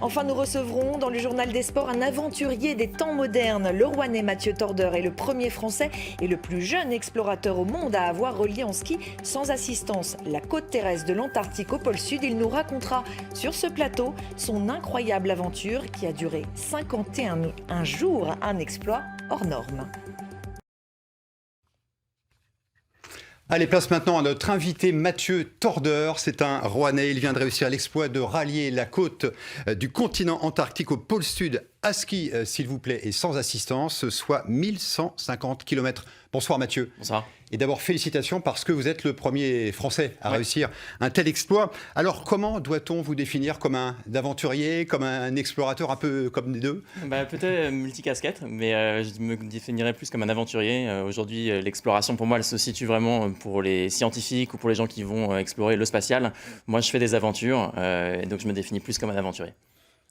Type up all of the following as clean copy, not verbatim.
Enfin, nous recevrons dans le journal des sports un aventurier des temps modernes. Le Rouennais Mathieu Torder est le premier Français et le plus jeune explorateur au monde à avoir relié en ski sans assistance la côte terrestre de l'Antarctique au pôle Sud. Il nous racontera sur ce plateau son incroyable aventure qui a duré 51 jours, un exploit hors norme. Allez, place maintenant à notre invité Mathieu Torder. C'est un Rouennais. Il vient de réussir l'exploit de rallier la côte du continent antarctique au pôle Sud à ski, s'il vous plaît, et sans assistance, soit 1150 km. Bonsoir Mathieu. Bonsoir. Et d'abord, félicitations parce que vous êtes le premier Français à réussir un tel exploit. Alors, comment doit-on vous définir comme un aventurier, comme un explorateur, un peu comme les deux? Peut-être multicasquette, mais je me définirais plus comme un aventurier. Aujourd'hui, l'exploration, pour moi, elle se situe vraiment pour les scientifiques ou pour les gens qui vont explorer le spatial. Moi, je fais des aventures, et donc je me définis plus comme un aventurier.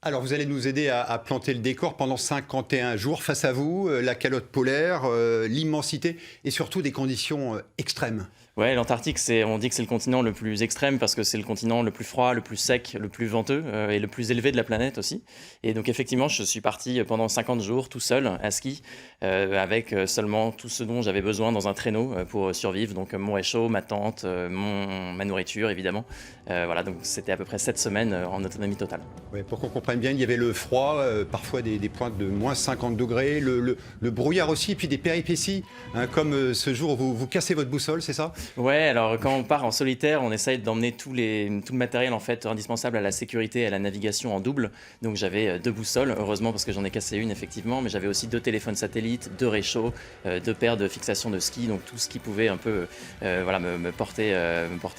Alors, vous allez nous aider à planter le décor pendant 51 jours. Face à vous, la calotte polaire, l'immensité et surtout des conditions extrêmes. Ouais, l'Antarctique, on dit que c'est le continent le plus extrême parce que c'est le continent le plus froid, le plus sec, le plus venteux et le plus élevé de la planète aussi. Et donc effectivement, je suis parti pendant 50 jours tout seul à ski avec seulement tout ce dont j'avais besoin dans un traîneau pour survivre. Donc mon réchaud, ma tente, ma nourriture évidemment. Voilà, donc c'était à peu près 7 semaines en autonomie totale. Ouais, pour qu'on comprenne bien, il y avait le froid, parfois des pointes de moins 50 degrés, le brouillard aussi, et puis des péripéties, hein, comme ce jour où vous cassez votre boussole, c'est ça? Ouais, alors quand on part en solitaire, on essaye d'emmener tout le matériel en fait indispensable à la sécurité et à la navigation en double. Donc j'avais 2 boussoles, heureusement parce que j'en ai cassé une effectivement, mais j'avais aussi 2 téléphones satellites, 2 réchauds, 2 paires de fixations de ski, donc tout ce qui pouvait un peu me porter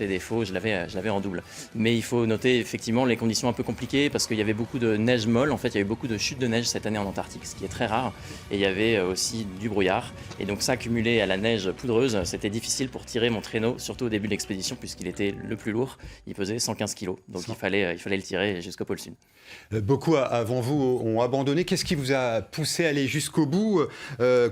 défaut, je l'avais en double. Mais il faut noter effectivement les conditions un peu compliquées parce qu'il y avait beaucoup de neige molle, en fait il y a eu beaucoup de chutes de neige cette année en Antarctique, ce qui est très rare, et il y avait aussi du brouillard, et donc ça cumulé à la neige poudreuse, c'était difficile pour tirer mon traîneau, surtout au début de l'expédition, puisqu'il était le plus lourd. Il pesait 115 kg, donc il fallait le tirer jusqu'au pôle Sud. Beaucoup avant vous ont abandonné. Qu'est-ce qui vous a poussé à aller jusqu'au bout?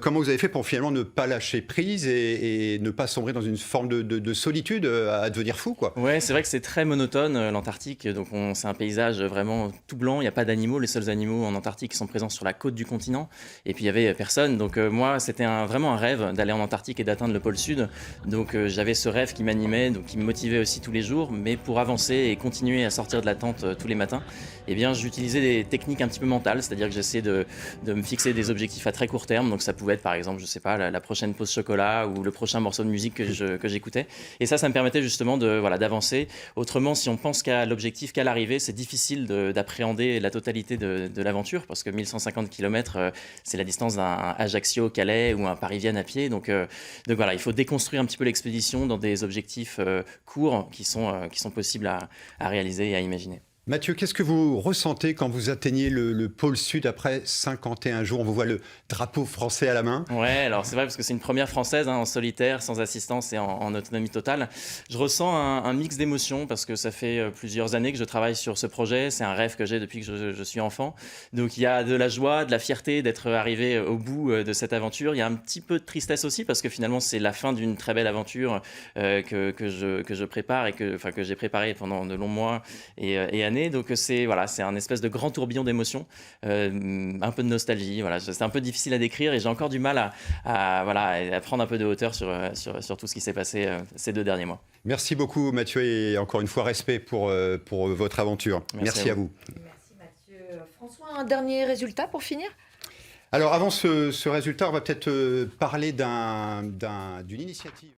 Comment vous avez fait pour finalement ne pas lâcher prise et ne pas sombrer dans une forme de solitude, à devenir fou, quoi? Ouais, c'est vrai que c'est très monotone, l'Antarctique. Donc c'est un paysage vraiment tout blanc. Il n'y a pas d'animaux. Les seuls animaux en Antarctique sont présents sur la côte du continent. Et puis il n'y avait personne. Donc moi, c'était vraiment un rêve d'aller en Antarctique et d'atteindre le pôle Sud. Donc j'avais ce rêve qui m'animait, donc qui me motivait aussi tous les jours. Mais pour avancer et continuer à sortir de la tente tous les matins, eh bien, j'utilisais des techniques un petit peu mentales, c'est-à-dire que j'essayais de me fixer des objectifs à très court terme. Donc ça pouvait être par exemple, je sais pas, la prochaine pause chocolat ou le prochain morceau de musique que j'écoutais. Et ça me permettait justement d'avancer. Autrement, si on pense qu'à l'objectif, qu'à l'arrivée, c'est difficile d'appréhender la totalité de l'aventure parce que 1150 km, c'est la distance d'un Ajaccio-Calais ou un Paris-Vienne à pied. Donc voilà, il faut déconstruire un petit peu l'expédition dans des objectifs courts qui sont possibles à réaliser et à imaginer. Mathieu, qu'est-ce que vous ressentez quand vous atteignez le pôle Sud après 51 jours? On vous voit le drapeau français à la main. Ouais, alors c'est vrai parce que c'est une première française en solitaire, sans assistance et en autonomie totale. Je ressens un mix d'émotions parce que ça fait plusieurs années que je travaille sur ce projet. C'est un rêve que j'ai depuis que je suis enfant. Donc il y a de la joie, de la fierté d'être arrivé au bout de cette aventure. Il y a un petit peu de tristesse aussi parce que finalement c'est la fin d'une très belle aventure que je prépare et que j'ai préparé pendant de longs mois et années. Donc c'est un espèce de grand tourbillon d'émotions, un peu de nostalgie. Voilà, c'est un peu difficile à décrire et j'ai encore du mal à prendre un peu de hauteur sur tout ce qui s'est passé ces 2 derniers mois. Merci beaucoup Mathieu et encore une fois respect pour votre aventure. Merci à vous. Merci Mathieu. François, un dernier résultat pour finir? Alors avant ce résultat, on va peut-être parler d'une initiative.